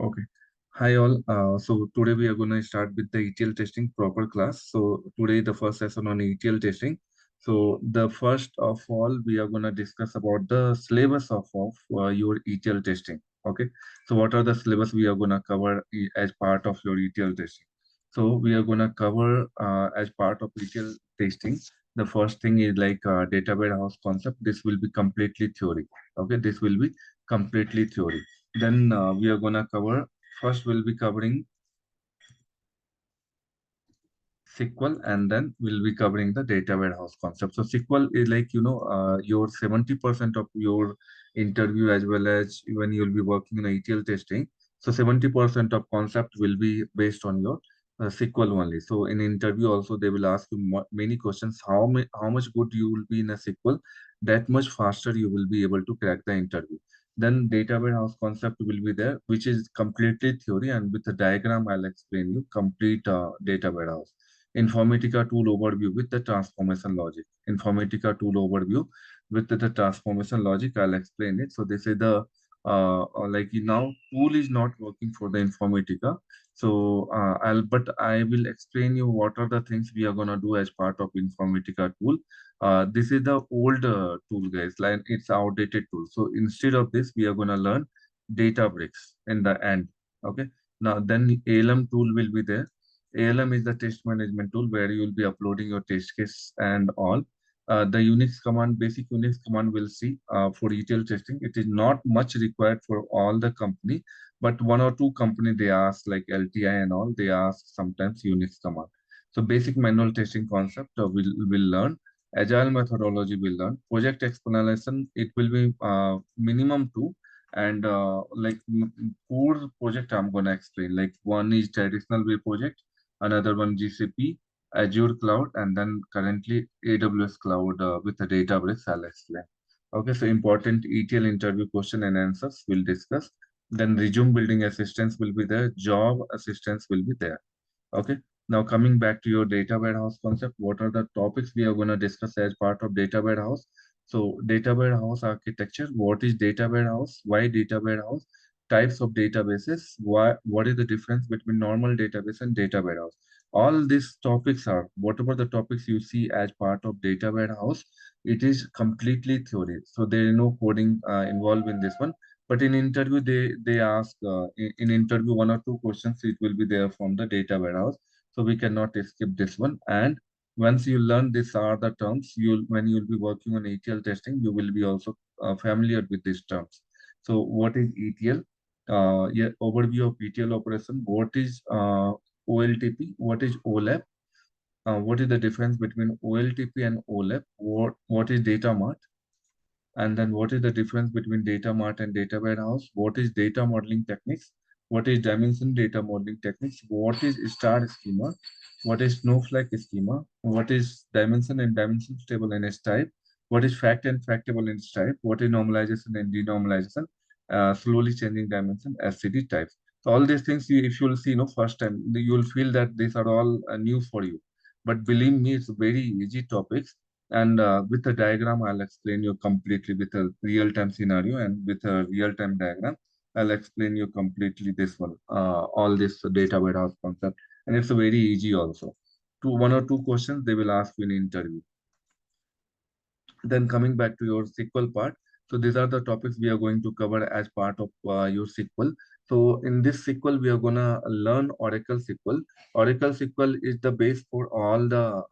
Okay. Hi all. So today we are going to start with the ETL testing proper class. So today the first session on ETL testing. So the first of all, we are going to discuss about the syllabus of your ETL testing. Okay. So what are the syllabus we are going to cover as part of your ETL testing? So we are going to cover as part of ETL testing. The first thing is like data warehouse concept. This will be completely theory. Okay. This will be completely theory. Then we are gonna cover, first we'll be covering SQL, and then we'll be covering the data warehouse concept. So SQL is like, your 70% of your interview, as well as when you'll be working in ETL testing. So 70% of concept will be based on your SQL only. So in interview also, they will ask you many questions. How much good you will be in a SQL, that much faster you will be able to crack the interview. Then data warehouse concept will be there, which is completely theory, and with the diagram, I'll explain you complete data warehouse. Informatica tool overview with the transformation logic. Informatica tool overview with the transformation logic. I'll explain it. So this is the like now tool is not working for the Informatica. So but I will explain you what are the things we are gonna do as part of Informatica tool. This is the old tool, guys. Like it's outdated tool. So instead of this, we are gonna learn Databricks in the end. Okay. Now then ALM tool will be there. ALM is the test management tool where you will be uploading your test case and all. The Unix command, basic Unix command will see for ETL testing. It is not much required for all the company, but one or two company they ask like LTI and all, they ask sometimes Unix command. So basic manual testing concept will learn. Agile methodology will learn. Project explanation, it will be minimum two. And core project I'm gonna explain. Like one is traditional way project, another one GCP, Azure Cloud, and then currently AWS Cloud with the Databricks. I'll explain. Okay, so important ETL interview question and answers we'll discuss. Then resume building assistance will be there, job assistance will be there. Okay, now coming back to your data warehouse concept, what are the topics we are going to discuss as part of data warehouse? So data warehouse architecture, what is data warehouse, why data warehouse, types of databases, what is the difference between normal database and data warehouse. All these topics are, whatever the topics you see as part of data warehouse, it is completely theory. So there is no coding involved in this one. But in interview, they ask in interview one or two questions. It will be there from the data warehouse, so we cannot skip this one. And once you learn these are the terms, you'll when you'll be working on ETL testing, you will be also familiar with these terms. So what is ETL? Yeah, overview of ETL operation. What is OLTP? What is OLAP? What is the difference between OLTP and OLAP? What is data mart? And then what is the difference between data mart and data warehouse? What is data modeling techniques? What is dimension data modeling techniques? What is star schema? What is snowflake schema? What is dimension and dimension table in S type? What is fact and fact table in S type? What is normalization and denormalization? Slowly changing dimension SCD types. So all these things, if you will see, first time, you will feel that these are all new for you. But believe me, it's very easy topics, and with the diagram, I'll explain you completely with a real-time scenario, and with a real-time diagram, I'll explain you completely this one, all this data warehouse concept. And it's very easy also. One or two questions they will ask you in interview. Then coming back to your SQL part, so these are the topics we are going to cover as part of your SQL. So in this SQL, we are gonna learn Oracle SQL. Oracle SQL is the base for all the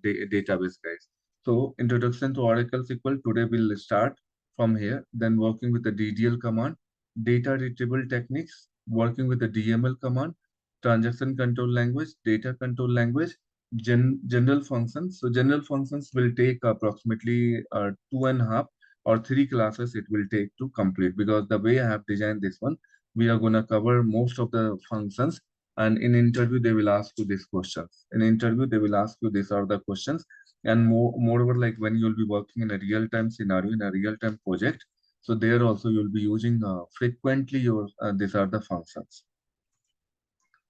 database guys. So introduction to Oracle SQL, today we'll start from here. Then working with the DDL command, data retrieval techniques, working with the DML command, transaction control language, data control language, general functions. So general functions will take approximately 2.5 or 3 classes it will take to complete, because the way I have designed this one, we are going to cover most of the functions. And in interview, they will ask you these questions. In interview, they will ask you these are the questions. And moreover, like when you'll be working in a real-time scenario, in a real-time project, so there also you'll be using frequently your these are the functions.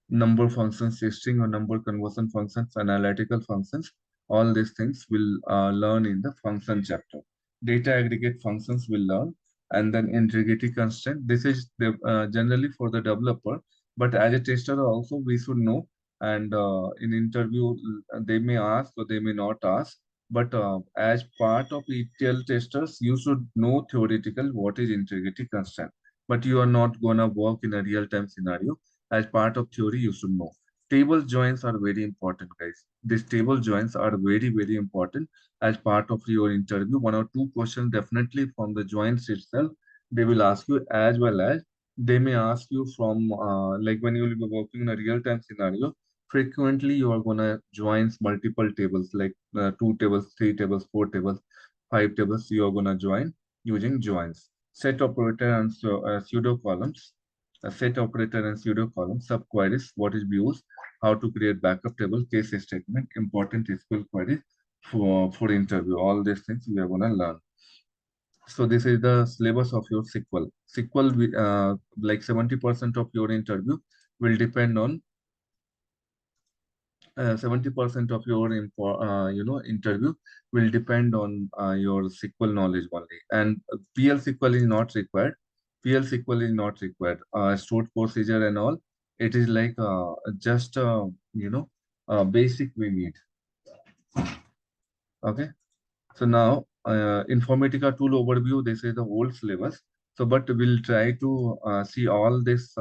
Number functions, string or number conversion functions, analytical functions, all these things will learn in the function chapter. Data aggregate functions will learn, and then integrity constraint. This is the, generally for the developer, but as a tester also we should know. And in interview, they may ask or they may not ask. But as part of ETL testers, you should know theoretical what is integrity constraint. But you are not gonna work in a real-time scenario. As part of theory, you should know. Table joins are very important, guys. These table joins are very, very important as part of your interview. One or two questions definitely from the joins itself, they will ask you, as well as they may ask you from like when you will be working in a real-time scenario, frequently you are gonna joins multiple tables, like two tables, three tables, four tables, five tables. You are gonna join using joins. Set operator and pseudo columns. A set operator and pseudo columns, subqueries, what is views, how to create backup table, case statement, important SQL queries for interview. All these things we are gonna learn. So this is the syllabus of your SQL. SQL, like 70% of your interview will depend on 70% of your interview will depend on your SQL knowledge only, and PL SQL is not required. PL SQL is not required. Stored procedure and all, it is like just basic we need. Okay. So now, Informatica tool overview, this is the whole syllabus. So, but we'll try to see all this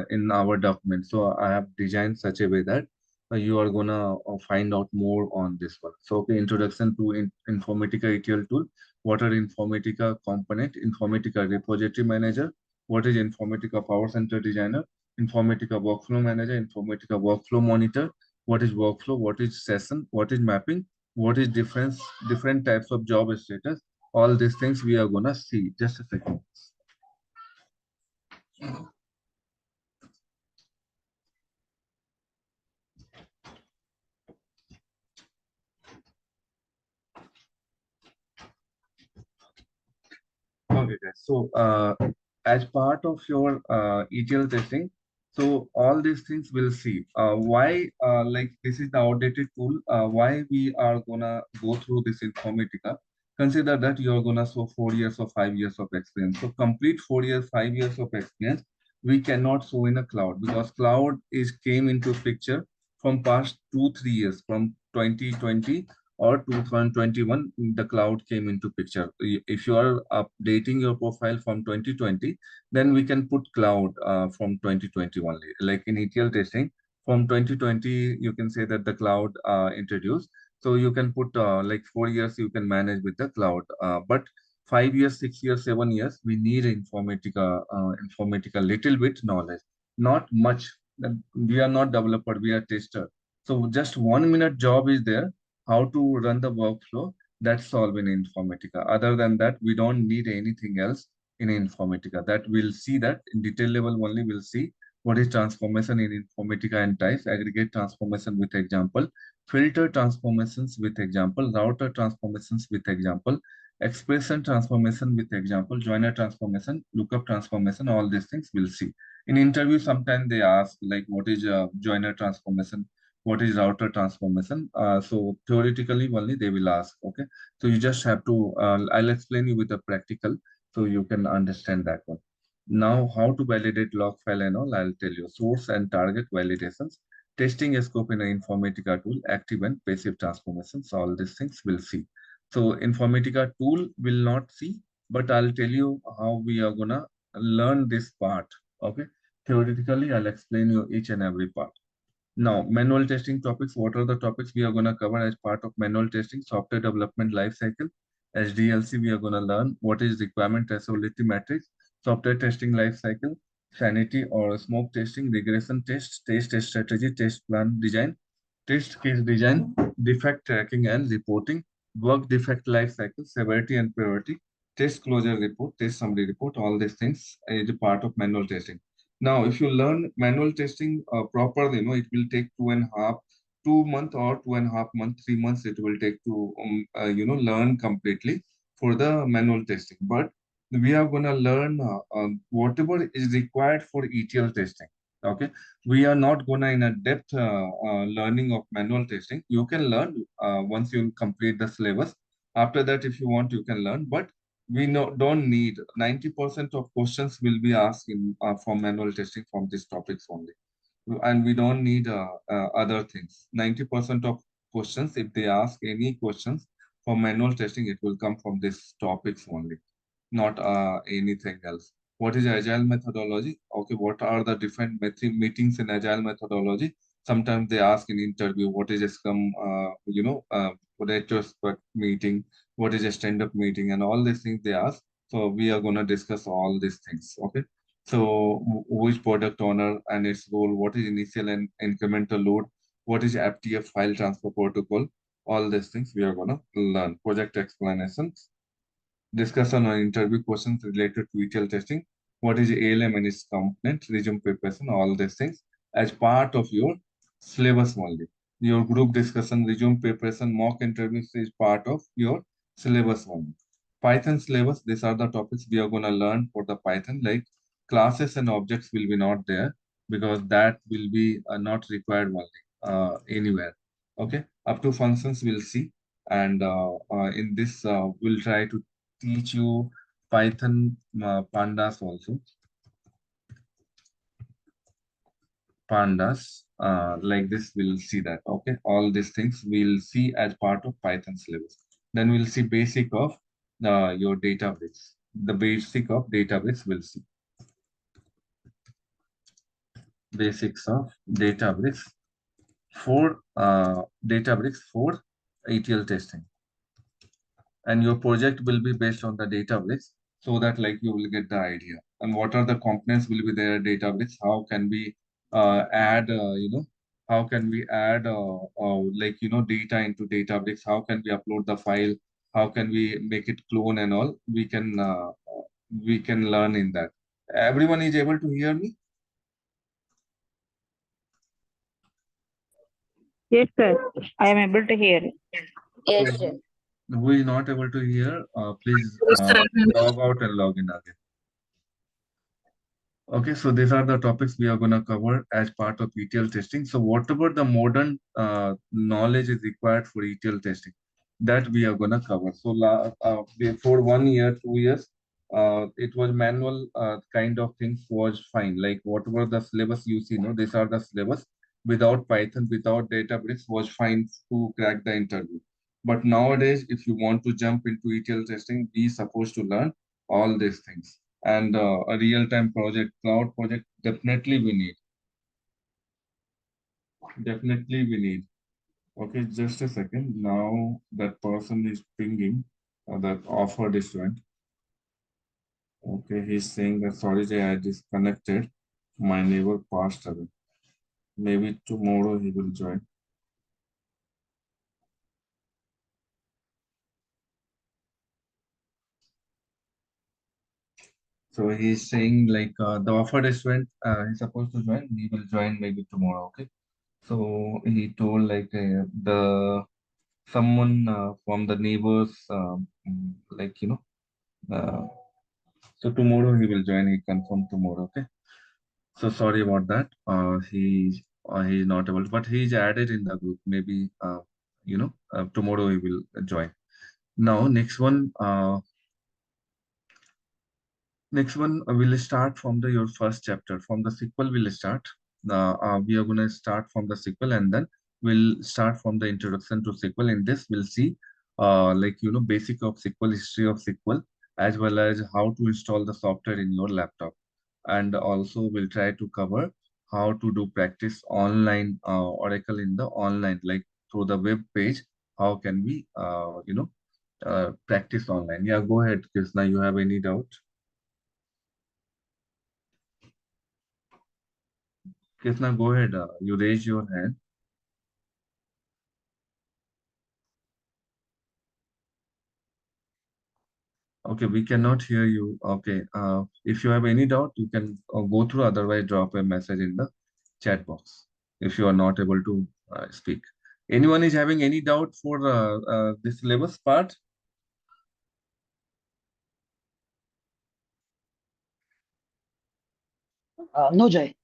in our document. So I have designed such a way that you are gonna find out more on this one. So, okay, introduction to Informatica ETL tool. What are Informatica component? Informatica repository manager. What is Informatica Power Center designer? Informatica workflow manager. Informatica workflow monitor. What is workflow? What is session? What is mapping? What is different types of job status, all these things we are gonna see. Just a second. Okay, guys. So, as part of your ETL testing, so all these things we'll see. Why, like this is the outdated tool. Why we are gonna go through this Informatica? Consider that you are gonna show 4 years or 5 years of experience. So complete 4 years, 5 years of experience, we cannot show in a cloud because cloud is came into picture from past 2, 3 years, from 2020 or 2021, the cloud came into picture. If you are updating your profile from 2020, then we can put cloud from 2020 only. Like in ETL testing, from 2020, you can say that the cloud introduced. So you can put like 4 years, you can manage with the cloud. But 5 years, 6 years, 7 years, we need Informatica little bit knowledge, not much. We are not developer, we are tester. So just 1 minute job is there, how to run the workflow, that's all in Informatica. Other than that, we don't need anything else in Informatica. That we'll see that in detail level only. We'll see what is transformation in Informatica and types, aggregate transformation with example, filter transformations with example, router transformations with example, expression transformation with example, joiner transformation, lookup transformation, all these things we'll see. In interview, sometimes they ask like, what is joiner transformation? What is router transformation? So theoretically only they will ask. Okay, so you just have to. I'll explain you with a practical, so you can understand that one. Now, how to validate log file and all, I'll tell you. Source and target validations, testing scope in an Informatica tool, active and passive transformations. All these things we'll see. So Informatica tool will not see, but I'll tell you how we are gonna learn this part. Okay, theoretically I'll explain you each and every part. Now, manual testing topics. What are the topics we are going to cover as part of manual testing? Software development lifecycle. SDLC, we are going to learn what is requirement traceability matrix, software testing lifecycle, sanity or smoke testing, regression test strategy, test plan design, test case design, defect tracking and reporting, work defect lifecycle, severity and priority, test closure report, test summary report. All these things is a part of manual testing. Now, if you learn manual testing properly, it will take 2 months or 2.5 months, 3 months. It will take to learn completely for the manual testing. But we are gonna learn whatever is required for ETL testing. Okay, we are not gonna in a depth learning of manual testing. You can learn once you complete the syllabus. After that, if you want, you can learn. But we don't need 90% of questions will be asked in for manual testing from these topics only, and we don't need other things. 90% of questions, if they ask any questions for manual testing, it will come from these topics only, not anything else. What is agile methodology? Okay, what are the different meetings in agile methodology? Sometimes they ask in interview, what is a scrum, retrospect meeting, what is a stand-up meeting, and all these things they ask. So we are gonna discuss all these things. Okay. So who is product owner and its role? What is initial and incremental load? What is FTF file transfer protocol? All these things we are gonna learn. Project explanations, discussion on interview questions related to ETL testing, what is ALM and its component, resume preparation, all these things as part of your syllabus only. Your group discussion, resume preparation, mock interviews is part of your syllabus only. Python syllabus, these are the topics we are going to learn for the Python, like classes and objects will be not there because that will be not required only anywhere. Okay, up to functions we'll see, and in this we'll try to teach you Python pandas also. Pandas, like this, we'll see that. Okay, all these things we'll see as part of Python syllabus. Then we'll see basic of your Databricks. The basic of Databricks we'll see. Basics of Databricks for ETL testing. And your project will be based on the Databricks, so that like you will get the idea and what are the components will be there Databricks, how can we add how can we add data into Databricks, how can we upload the file, how can we make it clone and all, we can learn in that. Everyone is able to hear me? Yes, sir. I am able to hear. So Yes, sir. who is not able to hear, please Yes, sir. log out and log in again. Okay, so these are the topics we are going to cover as part of ETL testing. So whatever the modern knowledge is required for ETL testing, that we are going to cover. So before 1 year, 2 years, it was manual kind of things was fine. Like whatever the syllabus you see, no, these are the syllabus. Without Python, without Databricks was fine to crack the interview. But nowadays, if you want to jump into ETL testing, we supposed to learn all these things, and a real-time project, cloud project, definitely we need. Okay, just a second. Now that person is pinging that offer this one. Okay, he's saying that sorry, Jay, I disconnected. My neighbor passed away. Maybe tomorrow he will join. So he's saying like the offer is went. He's supposed to join. He will join maybe tomorrow. Okay. So he told like the someone from the neighbors, like uh, so tomorrow he will join. He confirmed tomorrow. Okay. So sorry about that. He's not able, but he's added in the group. Maybe tomorrow he will join. Now next one will start from your first chapter. From the sequel will start. We are gonna start from the sequel, and then we'll start from the introduction to sequel. In this, we'll see basic of SQL, history of SQL, as well as how to install the software in your laptop. And also we'll try to cover how to do practice online Oracle in the online, like through the web page. How can we practice online? Yeah, go ahead, Krishna. You have any doubt? Krishna, go ahead. You raise your hand. Okay, we cannot hear you. Okay, if you have any doubt, you can go through. Otherwise, drop a message in the chat box if you are not able to speak. Anyone is having any doubt for this syllabus part? No, Jay.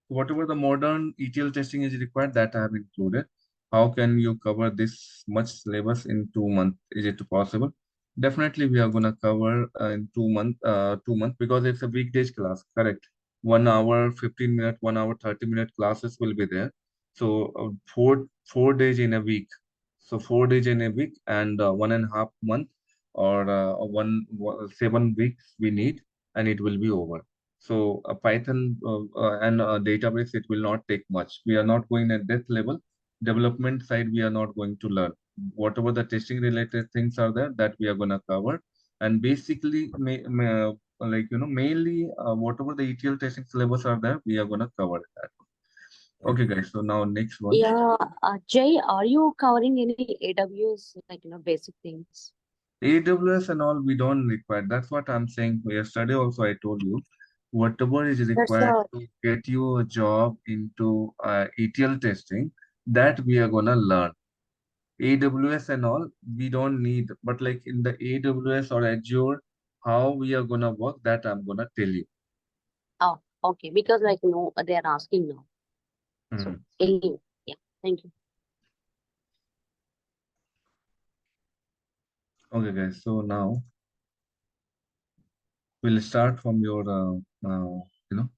Whatever the modern ETL testing is required, that I have included. How can you cover this much syllabus in 2 months? Is it possible? Definitely, we are gonna cover in 2 months, 2 months because it's a weekdays class, correct? 1 hour, 15 minute, 1 hour, 30-minute classes will be there. So 4 days in a week. So 4 days in a week and 1.5 month or 7 weeks we need, and it will be over. So a Python and a Databricks, it will not take much. We are not going at that level. Development side, we are not going to learn whatever the testing related things are there that we are going to cover. And basically like mainly whatever the ETL testing syllabus are there, we are going to cover that. Okay guys, so now next one. Yeah, Jay, are you covering any AWS, like, basic things? AWS and all we don't require. That's what I'm saying. Yesterday also I told you whatever is That's required to get you a job into ETL testing, that we are going to learn. AWS and all, we don't need, but like in the AWS or Azure, how we are gonna work, that I'm gonna tell you. oh, okay. Because like, they are asking now. So, Mhm. anyway, yeah, thank you. Okay, guys. So now we'll start from your, you know,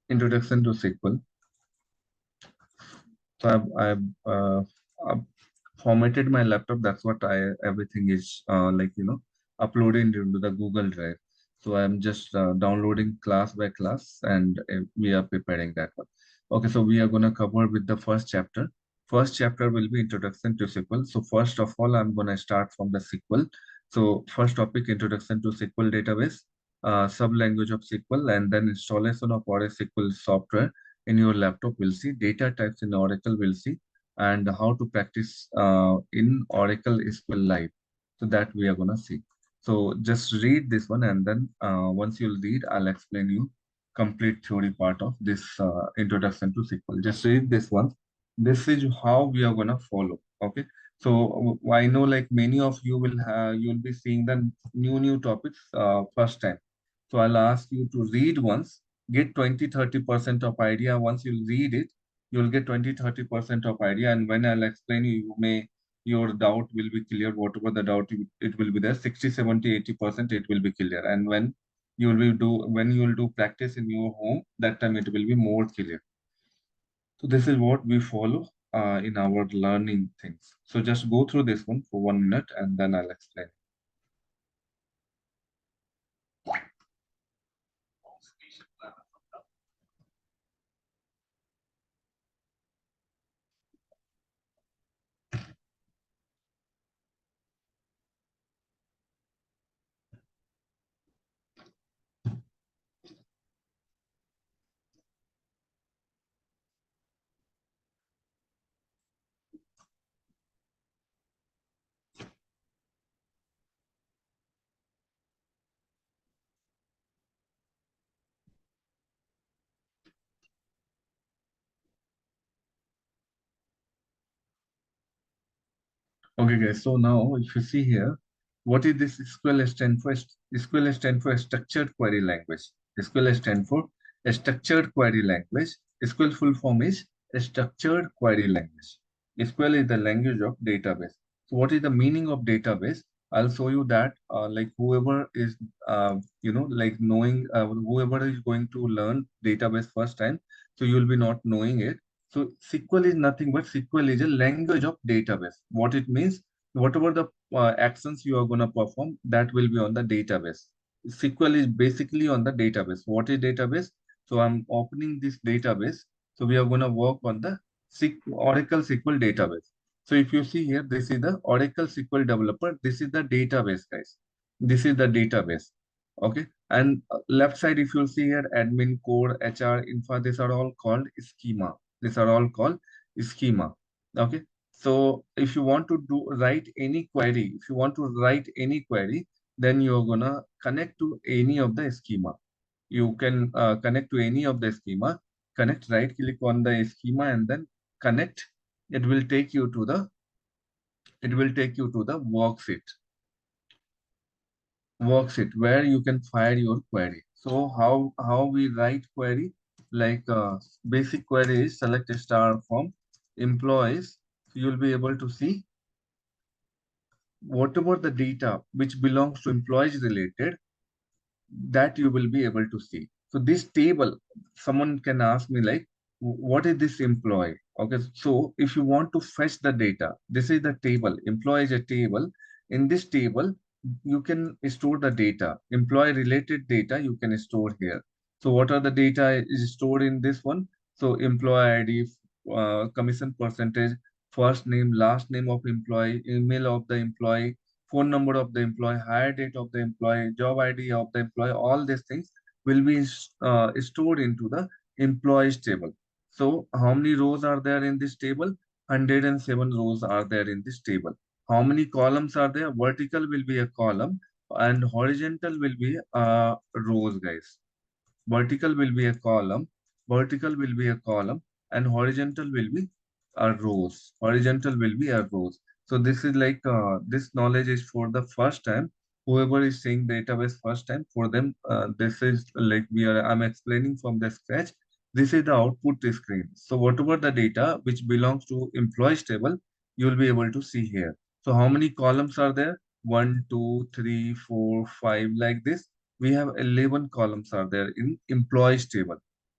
introduction to SQL. So I've formatted my laptop. That's what everything is uploading into the Google Drive. So I'm just downloading class by class, and we are preparing that one. Okay, so we are gonna cover with the first chapter. First chapter will be introduction to SQL. So first of all, I'm gonna start from the SQL. So first topic, introduction to SQL database, sub language of SQL, and then installation of Oracle SQL software in your laptop. We'll see data types in Oracle. We'll see and how to practice in Oracle SQL Live. So that we are gonna see. So just read this one, and then once you read, I'll explain you complete theory part of this introduction to SQL. Just read this one. This is how we are gonna follow. Okay. So I know like many of you you'll be seeing the new topics first time. So I'll ask you to read once, get 20-30% of idea. Once you read it, you'll get 20-30% of idea. And when I'll explain you, your doubt will be clear. Whatever the doubt it will be there, 60, 70, 80% it will be clear. And when you will do practice in your home, that time it will be more clear. So this is what we follow in our learning things. So just go through this one for 1 minute and then I'll explain. Okay, guys. So now, if you see here, what is this SQL stand for? SQL stand for structured query language. SQL stand for a structured query language. SQL full form is a structured query language. SQL is the language of database. So, what is the meaning of database? I'll show you that. Like whoever is, like knowing, whoever is going to learn database first time, so you'll be not knowing it. So SQL is nothing but SQL is a language of database. What it means, whatever the actions you are going to perform, that will be on the database. SQL is basically on the database. What is database? So I'm opening this database. So we are going to work on the Oracle SQL database. So if you see here, this is the Oracle SQL developer. This is the database, guys. This is the database. Okay. And left side, if you see here, admin, core, HR, infra, these are all called schema. These are all called schema. Okay. So if you want to write any query, if you want to write any query, then you're gonna connect to any of the schema. You can connect to any of the schema, connect, right click on the schema and then connect. It will take you to the worksheet where you can fire your query. So how we write query, like basic query is select a star from employees. So you'll be able to see whatever the data which belongs to employees related, that you will be able to see. So this table, someone can ask me like, what is this employee? Okay, so if you want to fetch the data, this is the table. Employee is a table. In this table, you can store the data. Employee related data you can store here. So what are the data is stored in this one? So employee ID, commission percentage, first name, last name of employee, email of the employee, phone number of the employee, hire date of the employee, job ID of the employee, all these things will be stored into the employees table. So how many rows are there in this table? 107 rows are there in this table. How many columns are there? Vertical will be a column and horizontal will be rows, guys. Vertical will be a column, vertical will be a column, and horizontal will be a rows. Horizontal will be a rows. So this is like this knowledge is for the first time. Whoever is saying database first time, for them, this is like I'm explaining from the scratch. This is the output screen. So whatever the data which belongs to employees table, you will be able to see here. So how many columns are there? One, two, three, four, five, like this. We have 11 columns are there in employees table.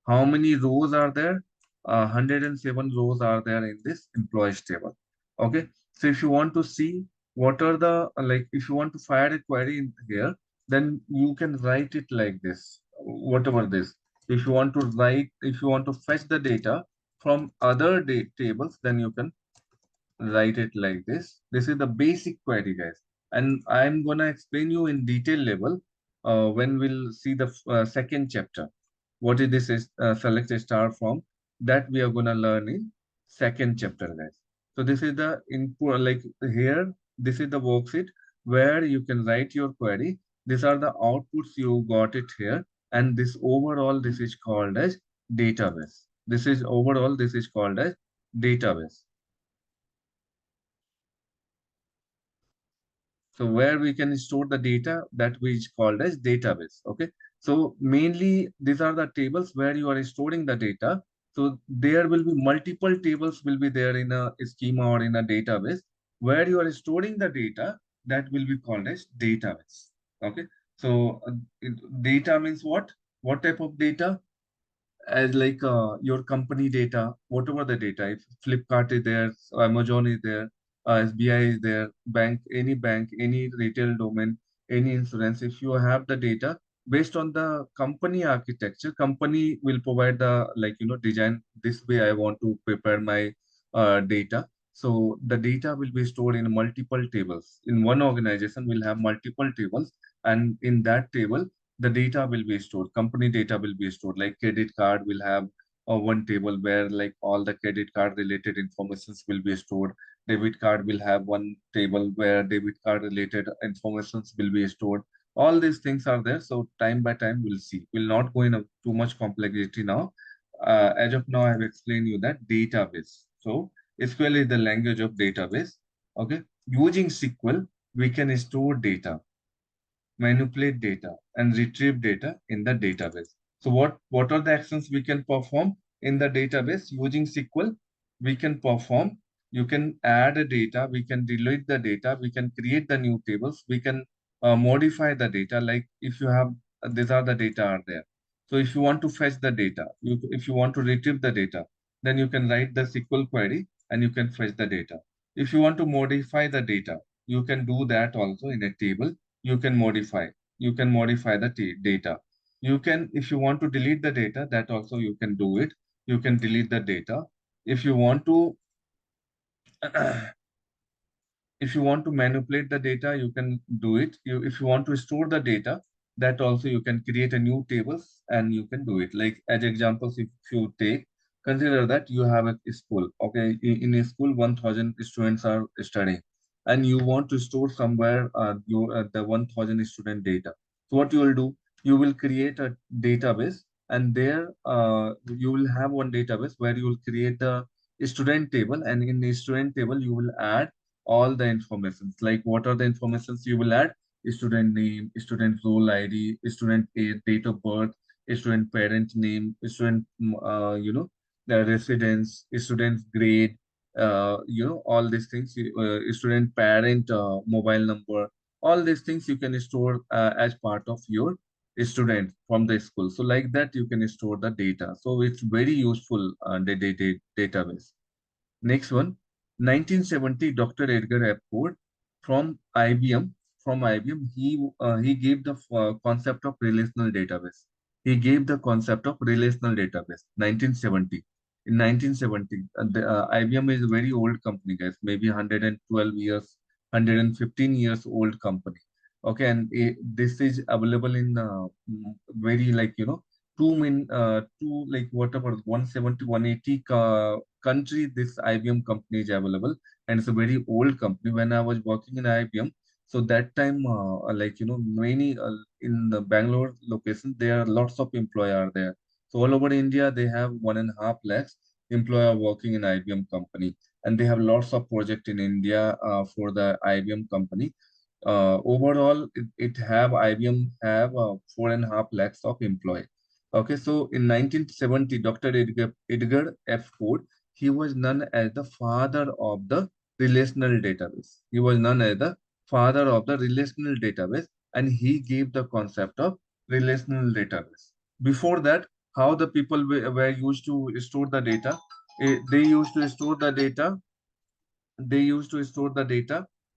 How many rows are there? 107 rows are there in this employees table. Okay. So if you want to see what are the, like, if you want to fire a query in here, then you can write it like this, whatever this. If you want to write, if you want to fetch the data from other tables, then you can write it like this. This is the basic query, guys. And I'm gonna explain you in detail level when we'll see the second chapter. What is this is select a star from, that we are gonna learn in second chapter, guys. So this is the input, like here, this is the worksheet where you can write your query. These are the outputs you got it here. And this overall, this is called as database. This is overall, this is called as database. So where we can store the data that which called as database. Okay. So mainly these are the tables where you are storing the data. So there will be multiple tables will be there in a schema or in a database where you are storing the data, that will be called as database. Okay. So data means what? What type of data? As like your company data, whatever the data, if Flipkart is there, Amazon is there, SBI is there, bank, any retail domain, any insurance, if you have the data based on the company architecture, company will provide the like design, this way I want to prepare my data. So the data will be stored in multiple tables. In one organization, will have multiple tables, and in that table the data will be stored, company data will be stored. Like credit card will have one table where like all the credit card related informations will be stored. Debit card will have one table where debit card related informations will be stored. All these things are there. So time by time we'll see. We'll not go in a, too much complexity now. As of now, I have explained you that database. So SQL is the language of database. Okay. Using SQL, we can store data, manipulate data, and retrieve data in the database. So what are the actions we can perform in the database using SQL? We can perform, you can add a data, we can delete the data, we can create the new tables, we can modify the data. Like if you have, these are the data are there. So if you want to fetch the data, if you want to retrieve the data, then you can write the SQL query and you can fetch the data. If you want to modify the data, you can do that also in a table. You can modify, the data. You can, if you want to delete the data, that also you can do it. You can delete the data. If you want to if you want to manipulate the data, you can do it. If you want to store the data, that also you can create a new tables and you can do it. Like as examples, if you take, consider that you have a school. Okay, in a school, 1,000 students are studying, and you want to store somewhere the 1,000 student data. So what you will do, you will create a database, and there you will have one database where you will create the student table, and in the student table you will add all the informations. Like what are the informations you will add? Student name, student role ID, student age, date of birth, student parent name, student the residence, student grade, all these things, student parent mobile number, all these things you can store as part of your student from the school. So like that you can store the data. So it's very useful, database. Next one, 1970, Dr. Edgar Epworth from IBM. From IBM, he gave the concept of relational database. He gave the concept of relational database. 1970. In 1970, IBM is a very old company, guys. Maybe 112 years, 115 years old company. Okay, and this is available in very like two like whatever 170, 180 country this IBM company is available, and it's a very old company. When I was working in IBM, so that time, many in the Bangalore location, there are lots of employee are there. So all over India, they have 1.5 lakhs employer working in IBM company, and they have lots of project in India for the IBM company. Overall, it have IBM have 4.5 lakhs of employee. Okay, so in 1970, Dr. Edgar F. Ford, he was known as the father of the relational database. He was known as the father of the relational database, and he gave the concept of relational database. Before that, how the people were used to store the data? They used to store the data,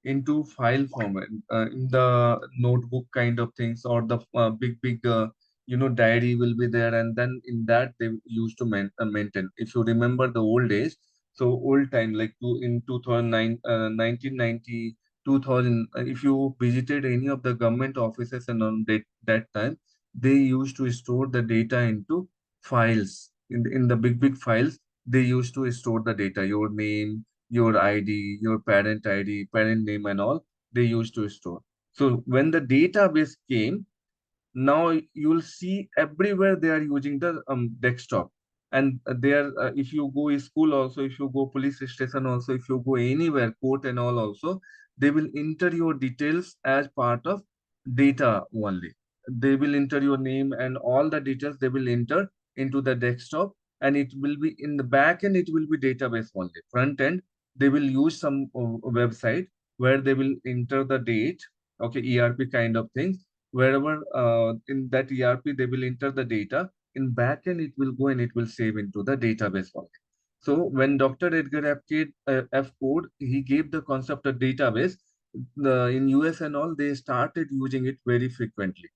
into file format, in the notebook kind of things, or the big diary will be there, and then in that they used to maintain. If you remember the old days, so old time, like in 2009, 1990, 2000, if you visited any of the government offices, and on that time they used to store the data into files, in the big files. They used to store the data, your name, your ID, your parent ID, parent name, and all they used to store. So when the database came, now you'll see everywhere they are using the desktop. And there, if you go to school also, if you go police station also, if you go anywhere, court and all also, they will enter your details as part of data only. They will enter your name and all the details they will enter into the desktop, and it will be in the back end, it will be database only. Front end, they will use some website where they will enter the date, okay, ERP kind of things. Wherever in that ERP, they will enter the data. In backend, it will go and it will save into the database only. So when Dr. Edgar F. Code, he gave the concept of database, in US and all, they started using it very frequently.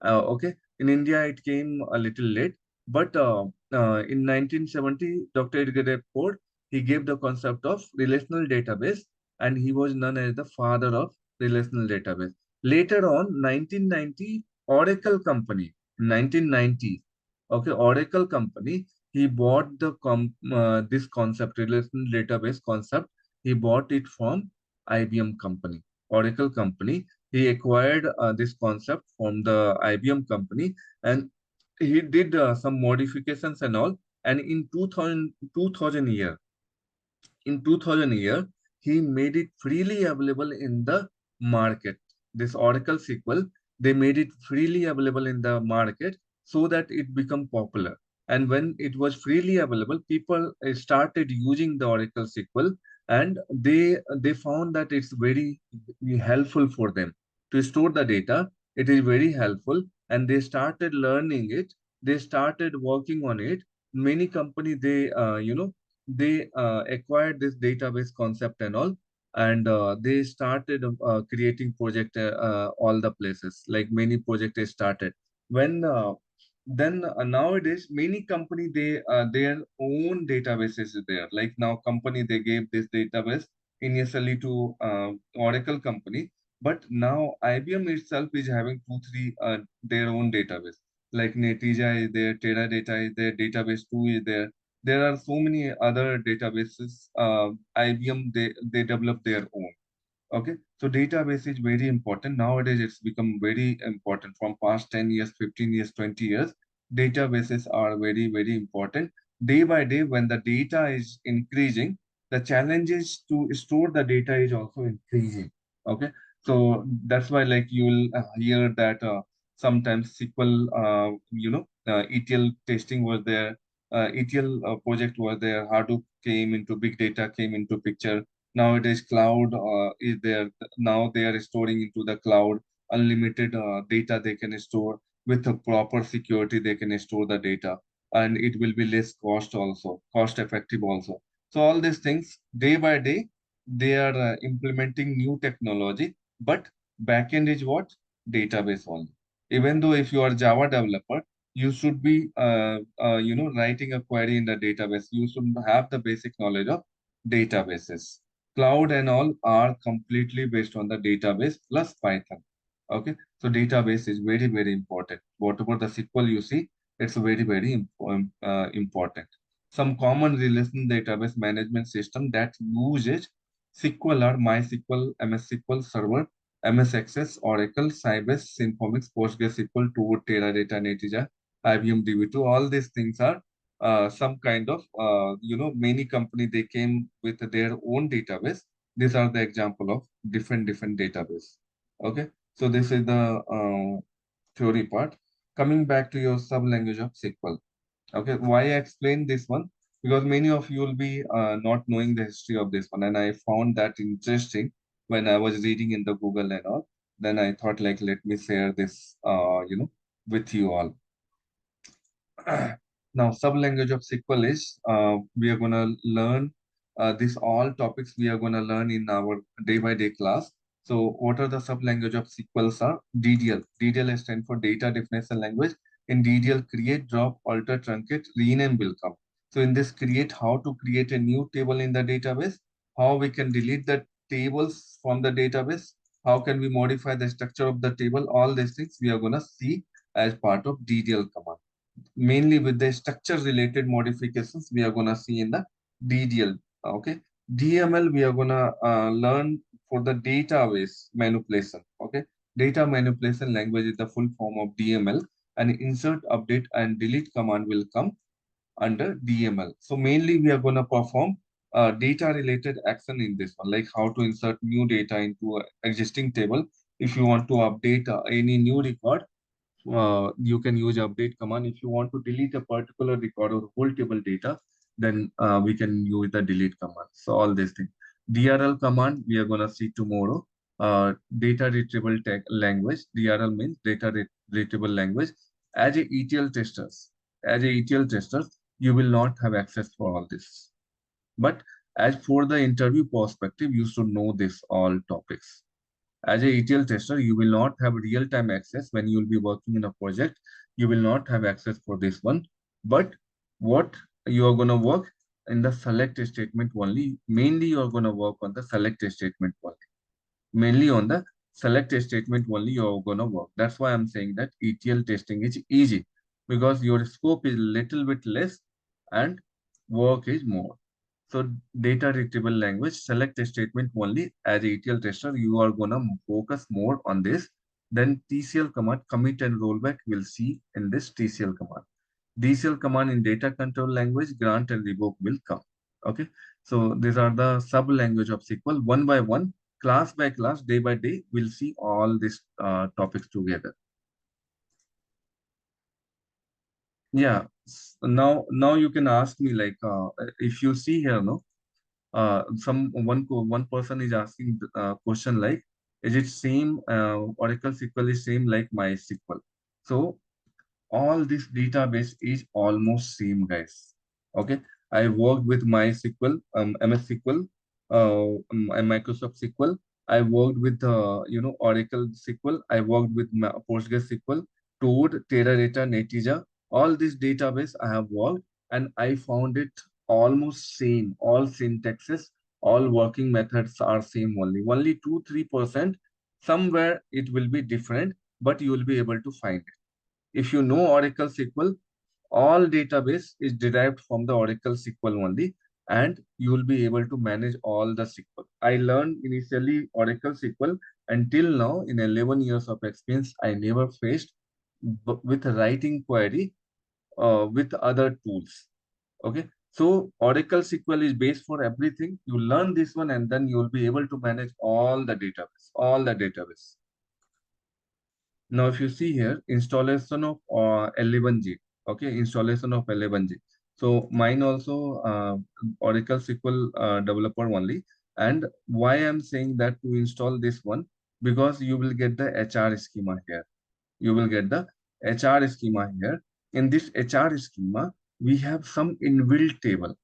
Okay, in India, it came a little late, but in 1970, Dr. Edgar F. Code, he gave the concept of relational database, and he was known as the father of relational database. Later on, 1990, Oracle company, 1990s, okay, Oracle company, he bought this concept, relational database concept, he bought it from IBM company, Oracle company. He acquired this concept from the IBM company, and he did some modifications and all. And in 2000 year, in 2000 year, he made it freely available in the market. This Oracle SQL, they made it freely available in the market so that it become popular. And when it was freely available, people started using the Oracle SQL, and they found that it's very helpful for them to store the data. It is very helpful, and they started learning it. They started working on it. Many company, they acquired this database concept and all, and they started creating project all the places, like many projects started. When then Nowadays many company, they their own databases is there. Like now company, they gave this database initially to Oracle company, but now IBM itself is having two three their own database. Like Netija is there, Teradata is there, Database 2 is there. There are so many other databases. IBM, they develop their own. Okay, so database is very important. Nowadays, it's become very important from past 10 years, 15 years, 20 years. Databases are very, very important. Day by day, when the data is increasing, the challenges to store the data is also increasing. Okay, so that's why like you'll hear that sometimes SQL, ETL testing was there. ETL project was there. Hadoop came into big data, came into picture. Nowadays, cloud is there. Now they are storing into the cloud unlimited data they can store with a proper security. They can store the data, and it will be less cost also, cost effective also. So all these things, day by day, they are implementing new technology. But backend is what? Database only. Even though if you are Java developer, you should be writing a query in the database. You should have the basic knowledge of databases. Cloud and all are completely based on the database plus Python. Okay, so database is very, very important. Whatever the SQL you see, it's very, very important. Some common relation database management system that uses SQL are MySQL, MS SQL Server, MS Access, Oracle, Sybase, Informix, PostgreSQL, Teradata, Netezza, IBM DB2. All these things are some kind of many company they came with their own database. These are the example of different database. Okay, so this is the theory part. Coming back to your sub language of SQL. Okay, why I explain this one? Because many of you will be not knowing the history of this one, and I found that interesting when I was reading in the Google and all. Then I thought, like, let me share this, with you all. Now, sub-language of SQL is we are gonna learn this all topics we are gonna learn in our day-by-day class. So, what are the sub-language of SQLs are? DDL. DDL stands for Data Definition Language. In DDL, create, drop, alter, truncate, rename will come. So, in this create, how to create a new table in the database, how we can delete the tables from the database, how can we modify the structure of the table, all these things we are gonna see as part of DDL command. Mainly with the structure related modifications we are going to see in the DDL. Okay, DML we are going to learn for the database manipulation. Okay, data manipulation language is the full form of DML, and insert, update, and delete command will come under DML. So mainly we are going to perform data related action in this one, like how to insert new data into an existing table. If you want to update any new record, you can use update command. If you want to delete a particular record or whole table data, then we can use the delete command. So all these things. DRL command we are gonna see tomorrow. Data retrieval language. DRL means data retrieval language. As a ETL testers, you will not have access for all this. But as for the interview perspective, you should know this all topics. As a ETL tester, you will not have real-time access when you will be working in a project. You will not have access for this one. But what you are going to work in the select statement only. Mainly, you are going to work on the select statement only. Mainly on the select statement only you are going to work. That's why I'm saying that ETL testing is easy, because your scope is little bit less and work is more. So data retrieval language, select a statement only. As a ETL tester, you are gonna focus more on this. Then TCL command, commit and rollback, we'll see in this TCL command. DCL command in data control language, grant and revoke will come. Okay, so these are the sub language of SQL. One by one, class by class, day by day, we'll see all these topics together. Yeah. Now you can ask me, like, if you see here, no, one person is asking question like, is it same Oracle SQL is same like MySQL? So all this database is almost same, guys. Okay, I worked with MySQL, MS SQL, and Microsoft SQL. I worked with Oracle SQL. I worked with PostgreSQL, Toad, Teradata, Netezza. All this database I have worked, and I found it almost same. All syntaxes, all working methods are same only. Only 2-3% somewhere it will be different, but you will be able to find it. If you know Oracle SQL, all database is derived from the Oracle SQL only, and you will be able to manage all the SQL. I learned initially Oracle SQL. Until now, in 11 years of experience, I never faced with writing query with other tools. Okay, so Oracle SQL is based for everything. You learn this one, and then you will be able to manage all the database, all the database. Now, if you see here, installation of 11G, okay, installation of 11G. So mine also Oracle SQL developer only. And why I'm saying that to install this one, because you will get the HR schema here. You will get the HR schema here. In this HR schema, we have some inbuilt table.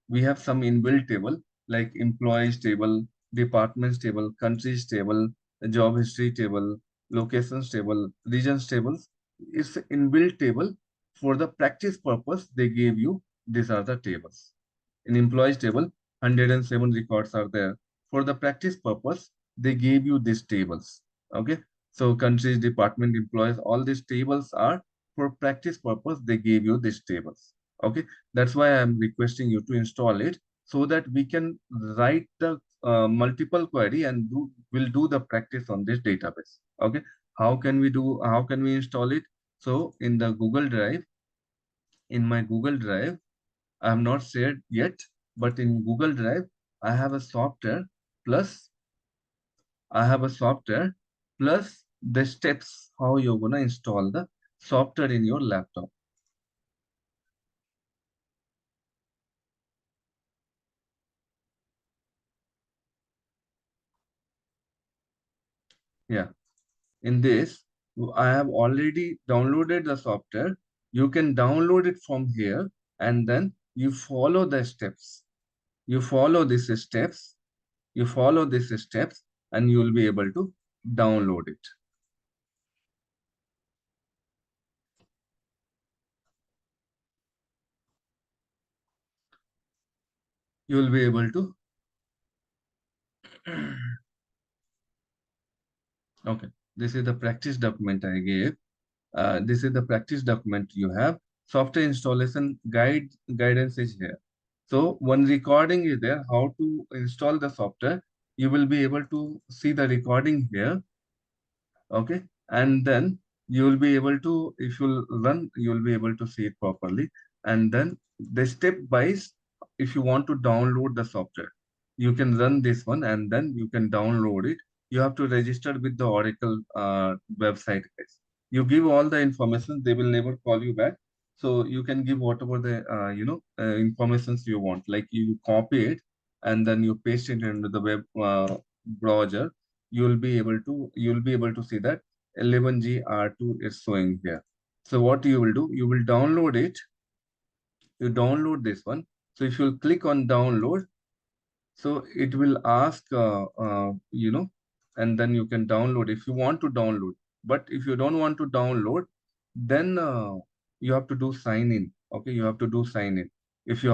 We have some inbuilt table like employees table, departments table, countries table, job history table, locations table, regions tables. It's an inbuilt table. For the practice purpose, they gave you these are the tables. In employees table, 107 records are there. For the practice purpose, they gave you these tables. Okay. So countries, department, employees, all these tables are for practice purpose. They gave you these tables. Okay. That's why I'm requesting you to install it so that we can write the multiple query and will do the practice on this database. Okay. How can we install it? So in the Google Drive, in my Google Drive, I have not shared yet, but in Google Drive, I have a software plus I have a software plus the steps how you're gonna install the software in your laptop. Yeah, in this, I have already downloaded the software. You can download it from here and then you follow the steps. You follow these steps, you follow these steps, and you will be able to download it. You will be able to okay, this is the practice document I gave. This is the practice document you have. Software installation guidance is here. So one recording is there, how to install the software. You will be able to see the recording here. Okay. And then you will be able to, if you run, you will be able to see it properly. And then the step wise, if you want to download the software, you can run this one and then you can download it. You have to register with the Oracle website, guys. You give all the information, they will never call you back. So you can give whatever the informations you want. Like you copy it and then you paste it into the web browser. You'll be able to see that 11G R2 is showing here. So what you will do, you will download it. You download this one. So if you click on download, so it will ask, and then you can download if you want to download. But if you don't want to download, then you have to do sign in. Okay, you have to do sign in. If you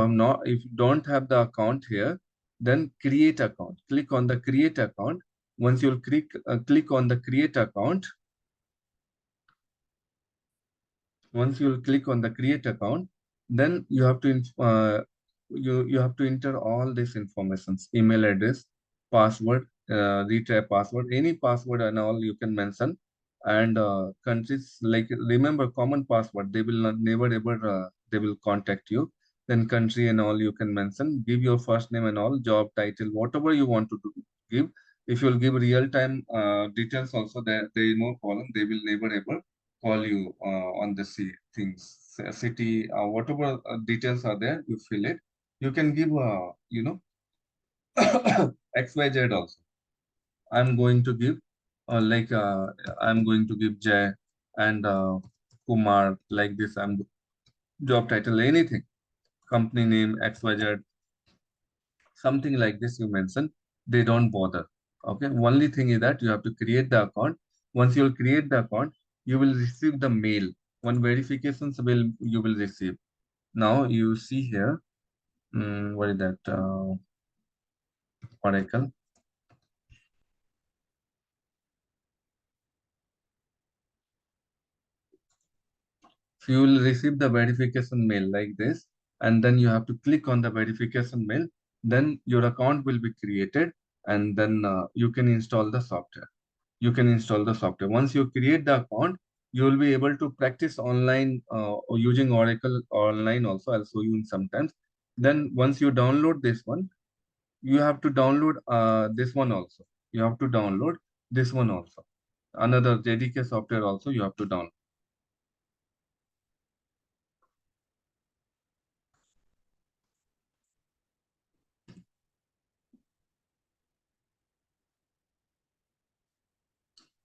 don't have the account here, then create account. Click on the create account. Once you'll click on the create account, once you click on the create account, then you have to you have to enter all this informations: email address, password, retry password, any password and all you can mention. And countries, like, remember common password, they will not never ever they will contact you. Then country and all you can mention, give your first name and all, job title, whatever you want to give. If you'll give real time details also, there is no problem, they will never ever call you on the things, city, whatever details are there, you fill it. You can give, XYZ also. I'm going to give, I'm going to give Jay and Kumar, like this. I'm job title, anything, company name, XYZ, something like this you mention. They don't bother. Okay. Only thing is that you have to create the account. Once you'll create the account, you will receive the mail. One verifications will you will receive. Now you see here, what is that? Oracle. So you will receive the verification mail like this, and then you have to click on the verification mail. Then your account will be created, and then you can install the software. You can install the software. Once you create the account, you will be able to practice online or using Oracle online also. I'll show you in sometimes. Then once you download this one, you have to download this one also. You have to download this one also. Another JDK software also you have to download.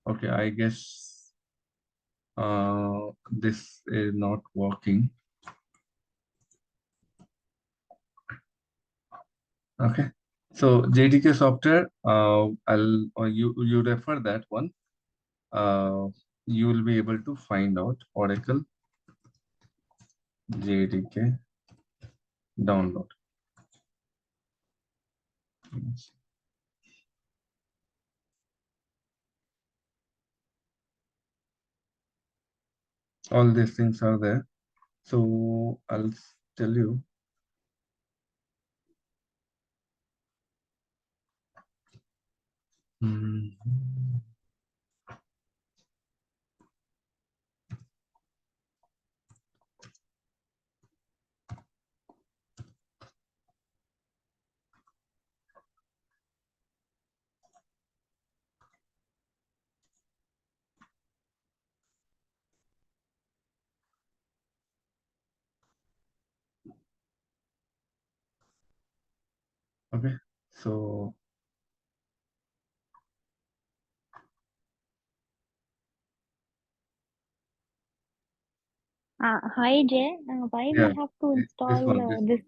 Okay, I guess this is not working. Okay, so JDK software, you refer that one. You will be able to find out Oracle JDK download. All these things are there. So I'll tell you. Hmm. Okay, so Hi Jay, why yeah, we have to this install one, this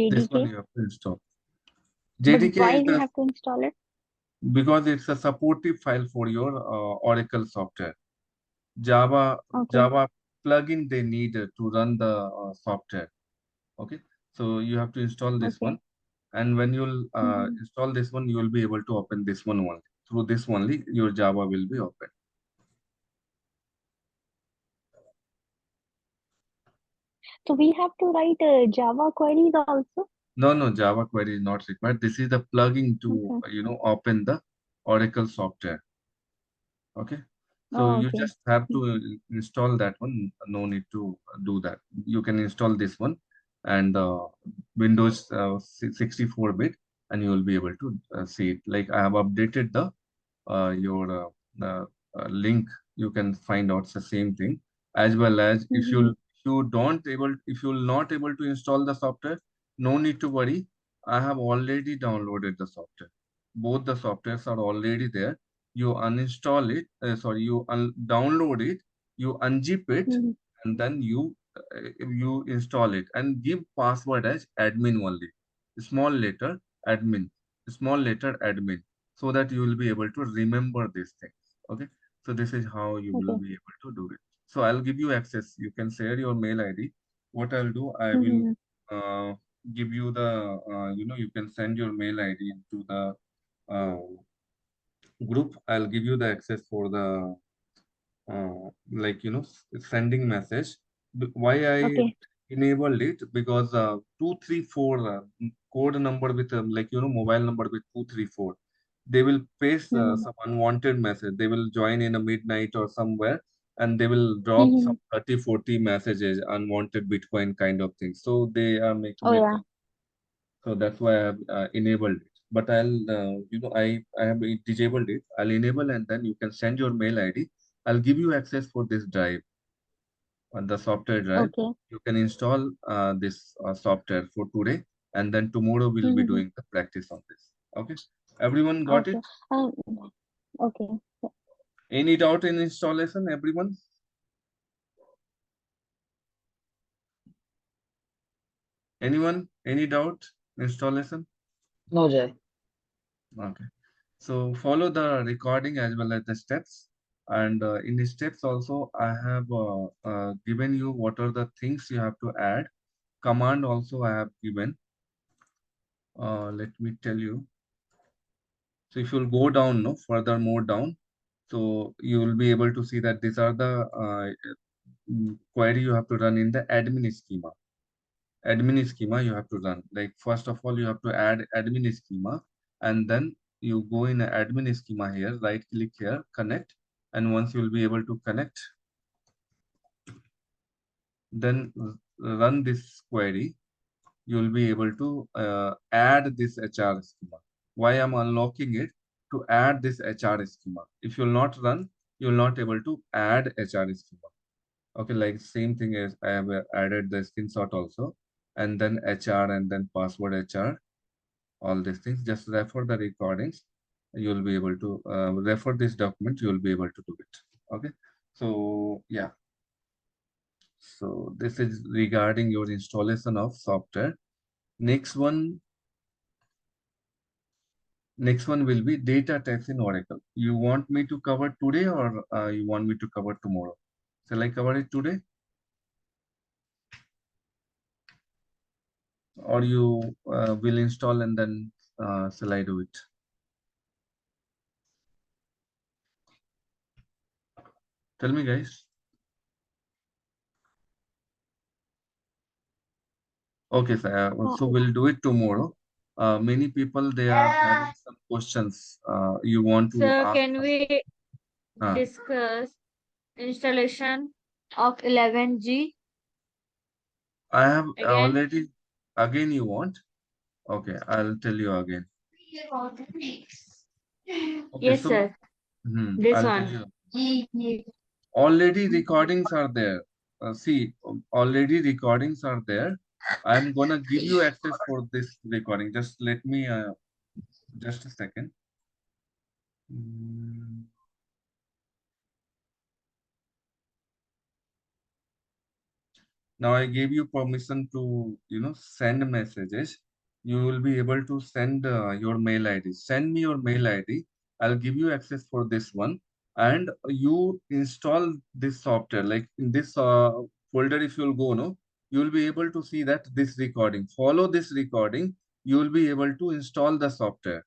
this one JDK? you have to install. But JDK why is we the have to install it? because it's a supportive file for your Oracle software. Java Okay, Java plugin they need to run the software. Okay, so you have to install this one, okay. and when you'll Mm-hmm. install this one, you will be able to open this one only. Through this only, your Java will be open. So we have to write Java queries also? No, no, Java query is not required. This is the plugin to Okay. open the Oracle software. Okay, so Oh, you okay. just have Mm. to install that one. No need to do that. You can install this one and Windows 64-bit, and you will be able to see it. Like I have updated the your link. You can find out the same thing, as well as Mm-hmm. if you're not able to install the software, no need to worry. I have already downloaded the software. Both the softwares are already there. You uninstall it, you download it, you unzip it, Mm-hmm. and then you install it and give password as admin only, small letter admin, small letter admin, so that you will be able to remember these things. Okay, so this is how you will Okay. be able to do it. So I'll give you access. You can share your mail ID. What I'll do, I will Mm-hmm. uh, give you the you can send your mail ID into the uh, group. I'll give you the access for the sending message. Why I Okay. enabled it? Because 234 code number with mobile number with 234, they will paste Mm-hmm. some unwanted message. They will join in a midnight or somewhere, and they will drop Mm-hmm. some 30-40 messages, unwanted Bitcoin kind of thing. So they are making Oh it. yeah. So that's why I have enabled it. But I have disabled it. I'll enable, and then you can send your mail ID. I'll give you access for this drive, on the software drive. Okay. You can install this software for today, and then tomorrow we'll be Mm-hmm. doing the practice on this. Okay, everyone got Okay. it? Um, okay. Any doubt in installation, everyone? Anyone? Any doubt? Installation? No, Jay. Okay. So follow the recording as well as the steps. And in the steps also, I have given you what are the things you have to add. Command also I have given. Let me tell you. So if you'll go down, no, further more down, so you will be able to see that these are the query you have to run in the admin schema. Admin schema you have to run. Like first of all, you have to add admin schema, and then you go in admin schema here, right click here, connect, and once you will be able to connect, then run this query. You will be able to add this HR schema. Why I'm unlocking it? To add this HR schema. If you'll not run, you'll not able to add HR schema. Okay, like same thing as I have added the screenshot also, and then HR and then password HR, all these things. Just refer the recordings. you'll be able to refer this document, you'll be able to do it. Okay. So yeah, so this is regarding your installation of software. Next one, next one will be data types in Oracle. You want me to cover today, or you want me to cover tomorrow? Shall I cover it today, or you will install and then shall I do it? Tell me, guys. Okay, so we'll do it tomorrow. Many people, they are having some questions. You want to Sir, ask can us. we discuss installation of 11G I have again? already, again you want? Okay, I'll tell you again. Okay, Yes, so sir. This I'll tell one. you. Already recordings are there. See, already recordings are there. I'm gonna give you access for this recording. Just let me, just a second. Mm. Now I gave you permission to, send messages. You will be able to send your mail ID. Send me your mail ID. I'll give you access for this one. And you install this software. Like in this folder, if you'll go, no, you'll be able to see that this recording. Follow this recording. You will be able to install the software.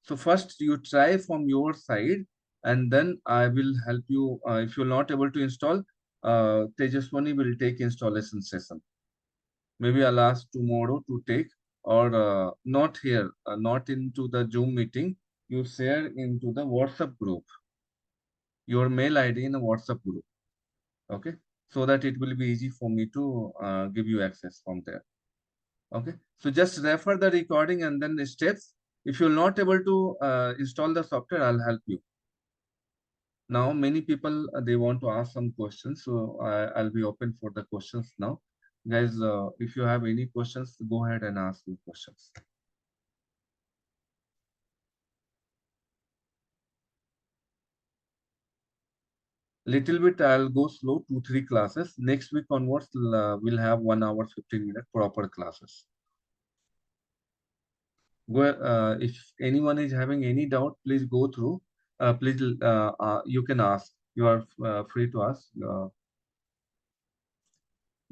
So first you try from your side, and then I will help you. If you're not able to install, Tejaswani will take installation session. Maybe I'll ask tomorrow to take, or not here, not into the Zoom meeting. You share into the WhatsApp group, your mail ID in a WhatsApp group. Okay, so that it will be easy for me to give you access from there. Okay, so just refer the recording and then the steps. If you're not able to install the software, I'll help you. Now, many people, they want to ask some questions, so I'll be open for the questions now. Guys, if you have any questions, go ahead and ask your questions. Little bit, I'll go slow, 2-3 classes. Next week onwards, we'll have 1 hour, 15-minute proper classes. Go, if anyone is having any doubt, please go through. Please, you can ask. You are free to ask.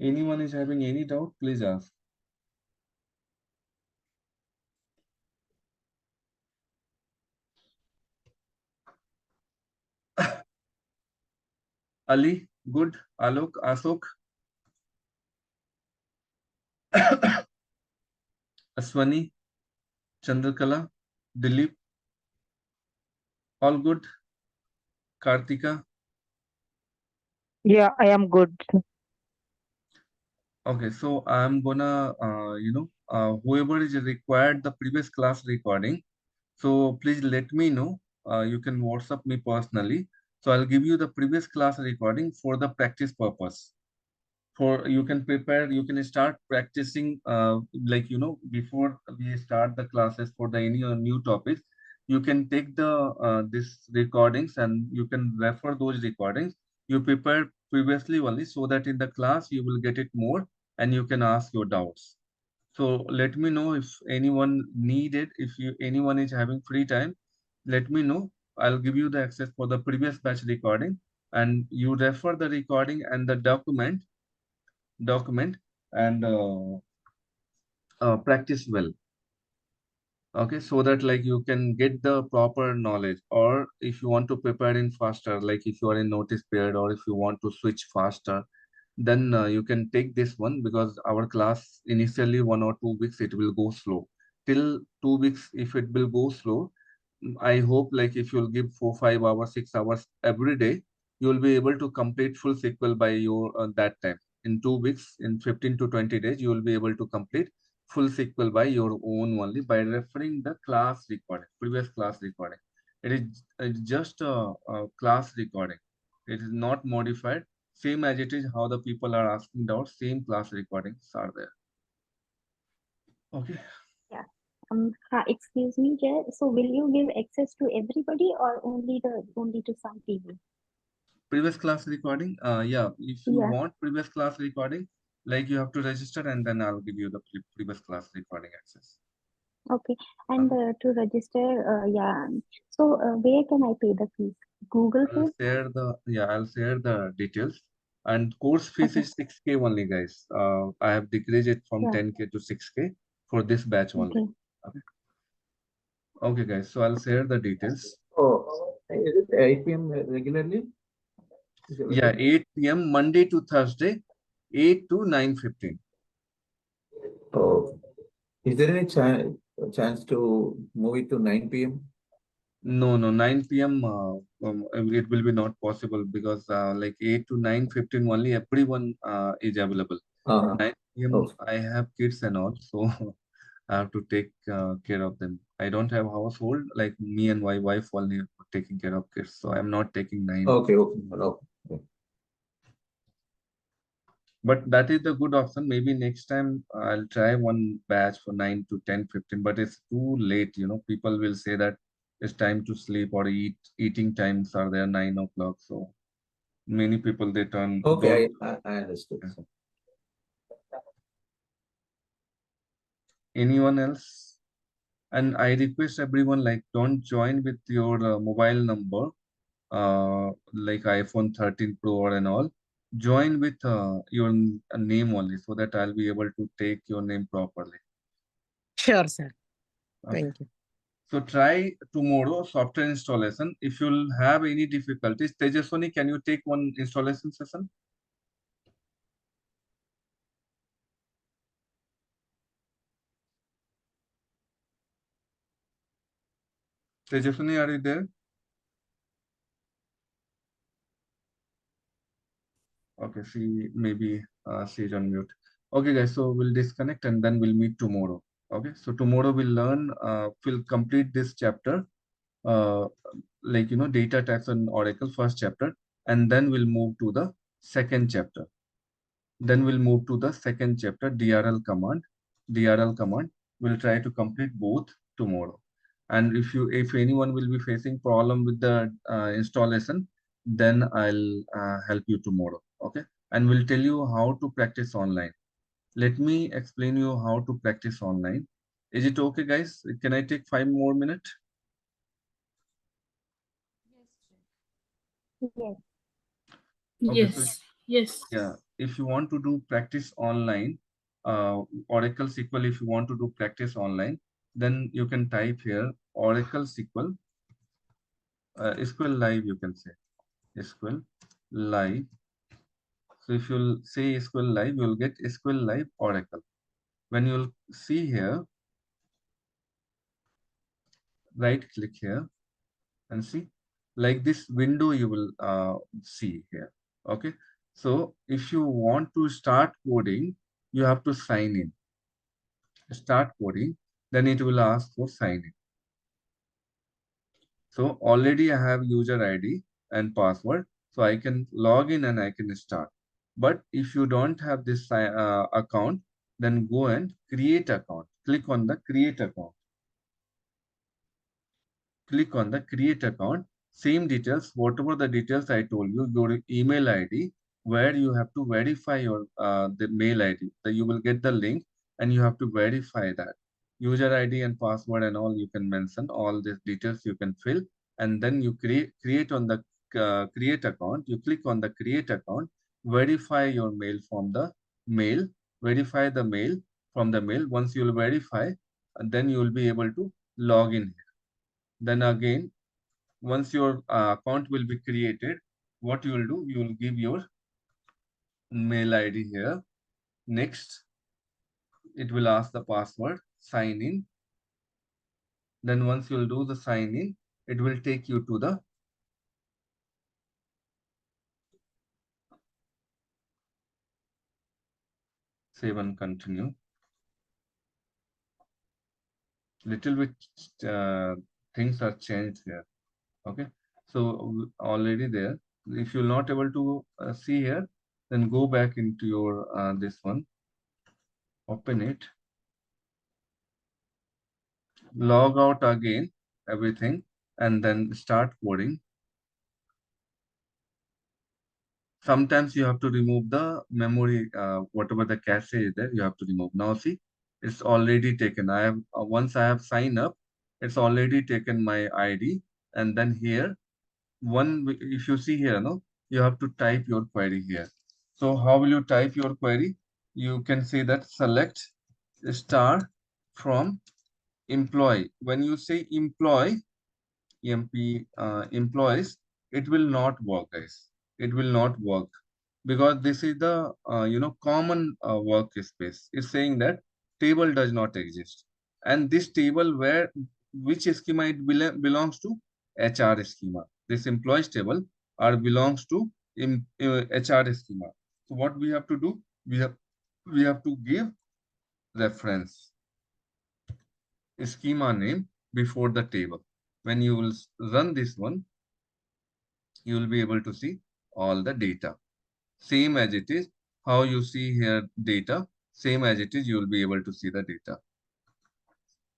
Anyone is having any doubt, please ask. Ali, good. Alok, Asok, Aswani, Chandrakala, Dilip, all good. Kartika. Yeah, I am good. Okay, so I'm gonna, whoever is required the previous class recording, so please let me know. You can WhatsApp me personally. So I'll give you the previous class recording for the practice purpose. For you can prepare, you can start practicing, like, before we start the classes for the any new topics, you can take the this recordings and you can refer those recordings. You prepare previously only, so that in the class you will get it more and you can ask your doubts. So let me know if anyone needed, if you anyone is having free time, let me know. I'll give you the access for the previous batch recording, and you refer the recording and the document and practice well. Okay, so that like you can get the proper knowledge. Or if you want to prepare in faster, like if you are in notice period, or if you want to switch faster, then you can take this one, because our class initially 1 or 2 weeks it will go slow. Till 2 weeks, if it will go slow, I hope like if you'll give 4, 5 hours, 6 hours every day, you will be able to complete full SQL by your that time. In 2 weeks, in 15 to 20 days, you will be able to complete full SQL by your own only by referring the class recording, previous class recording. It's just a class recording. It is not modified. Same as it is how the people are asking doubts, same class recordings are there. Okay. Yeah. Excuse me, Jay. So will you give access to everybody or only to some people? Previous class recording, yeah, if you Yeah. want previous class recording, like you have to register and then I'll give you the previous class recording access. Okay. And to register, yeah. So where can I pay the fees? Google Pay? I'll share the details. And course fees Okay. is 6K only, guys. I have decreased it from Yeah. 10K to 6K for this batch only. Okay. Okay. Okay, guys. So I'll share the details. Oh, is it 8 p.m. regularly? Yeah, 8 p.m. Monday to Thursday, 8 to 9:15. Oh, is there any chance to move it to 9 p.m.? No, 9 p.m. It will be not possible because like 8 to 9:15 only everyone is available. 9 p.m. Oh. I have kids and all, so I have to take care of them. I don't have household, like me and my wife only taking care of kids, so I'm not taking 9. Okay. Okay. But that is the good option. Maybe next time I'll try one batch for 9 to 10:15, but it's too late. People will say that it's time to sleep or eating times are there 9 o'clock. So many people they don't. Okay, I understood. Anyone else? And I request everyone, like, don't join with your mobile number, like iPhone 13 Pro or and all. Join with your name only, so that I'll be able to take your name properly. Sure, sir. Okay. Thank you. So try tomorrow software installation. If you'll have any difficulties, Tejaswani, can you take one installation session? Tejaswani, are you there? Okay, she's on mute. Okay, guys, so we'll disconnect and then we'll meet tomorrow. Okay, so tomorrow we'll complete this chapter, like, data types and Oracle first chapter, and then we'll move to the second chapter. Then we'll move to the second chapter, DRL command. DRL command. We'll try to complete both tomorrow. And if anyone will be facing problem with the installation, then I'll help you tomorrow. Okay. And we'll tell you how to practice online. Let me explain you how to practice online. Is it okay, guys? Can I take 5 more minutes? Yes. Okay, so Yes. yeah, if you want to do practice online, Oracle SQL, if you want to do practice online, then you can type here Oracle SQL, SQL Live, you can say SQL Live. So if you'll say SQL Live, you'll get SQL Live Oracle. When you'll see here, right click here and see, like this window you will see here. Okay. So if you want to start coding, you have to sign in. Start coding, then it will ask for sign in. So already I have user ID and password, so I can log in and I can start. But if you don't have this account, then go and create account. Click on the create account. Click on the create account. Same details, whatever the details I told you, your email ID, where you have to verify your the mail ID. So you will get the link and you have to verify that. User ID and password and all you can mention, all these details you can fill, and then you create on the create account. You click on the create account, verify your mail from the mail, verify the mail from the mail. Once you will verify, then you will be able to log in. Then again, once your account will be created, what you will do, you will give your mail ID here. Next, it will ask the password, sign in. Then once you will do the sign in, it will take you to the save and continue. Little bit things are changed here. Okay, so already there. If you're not able to see here, then go back into your this one, open it. log out again, everything, and then start coding. Sometimes you have to remove the memory, whatever the cache is there, you have to remove. Now see, it's already taken. I have once I have signed up, it's already taken my ID, and then here if you see here, no, you have to type your query here. So how will you type your query? You can say that select star from employee. When you say employee, employees, it will not work, guys. It will not work because this is the common workspace. It's saying that table does not exist, and this table which schema it belongs to? HR schema. This employees table belongs to HR schema. So what we have to do? We have to give reference schema name before the table. When you will run this one, you will be able to see all the data. Same as it is, how you see here data, same as it is, you will be able to see the data.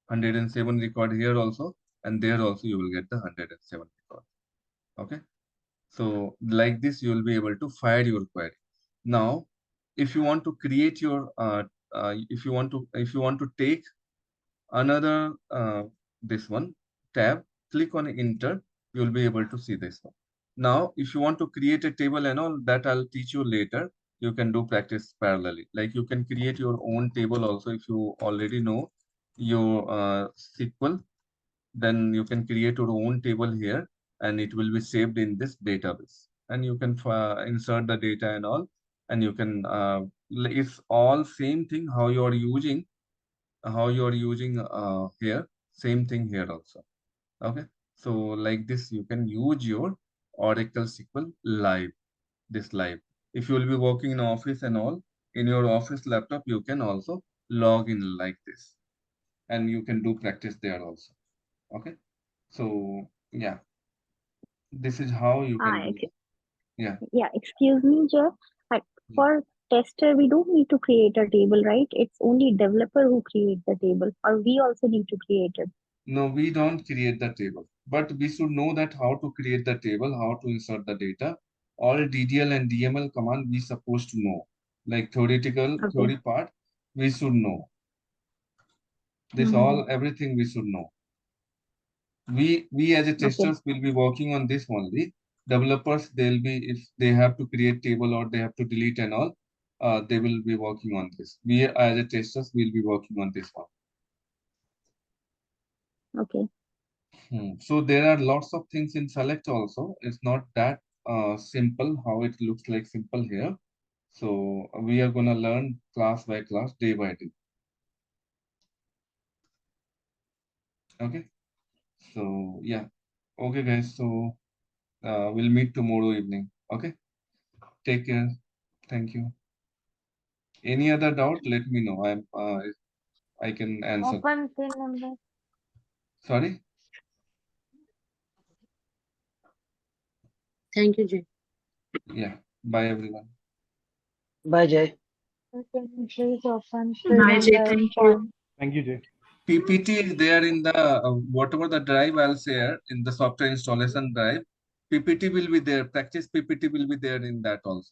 107 record here also, and there also you will get the 107 record. Okay. So like this, you will be able to fire your query. Now, if you want to create your, if you want to take another this one tab, click on enter, you will be able to see this one. Now if you want to create a table and all that, I'll teach you later. You can do practice parallelly, like you can create your own table also. If you already know your SQL, then you can create your own table here, and it will be saved in this database, and you can insert the data and all, and you can it's all same thing how you are using here, same thing here also. Okay, so like this you can use your Oracle SQL live, if you will be working in office and all, in your office laptop you can also log in like this, and you can do practice there also. Okay, so yeah, this is how you can do. Yeah, Excuse me, Jeff. But for tester, we don't need to create a table, right? It's only developer who create the table, or we also need to create it. no, we don't create the table, but we should know that how to create the table, how to insert the data. All DDL and DML command we supposed to know, like theoretical Okay. theory part, we should know. This all everything we should know. We as a testers will be working on this only. Developers, they'll be, if they have to create table or they have to delete and all, they will be working on this. We as a testers will be working on this one. Okay. So there are lots of things in select also. It's not that simple how it looks like simple here. So we are going to learn class by class, day by day. Okay. So yeah. Okay, guys. So we'll meet tomorrow evening. Okay. Take care. Thank you. Any other doubt? Let me know. I can answer. Open pin number. Sorry. Thank you, Jay. Yeah. Bye, everyone. Bye, Jay. Please open Bye, Jay. number Thank you. one. Thank you, Jay. PPT is there in the whatever the drive I'll share in the software installation drive. PPT will be there. Practice PPT will be there in that also.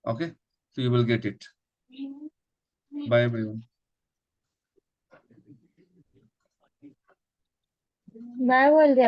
Okay. So you will get it. Bye, everyone. मैं बोल दिया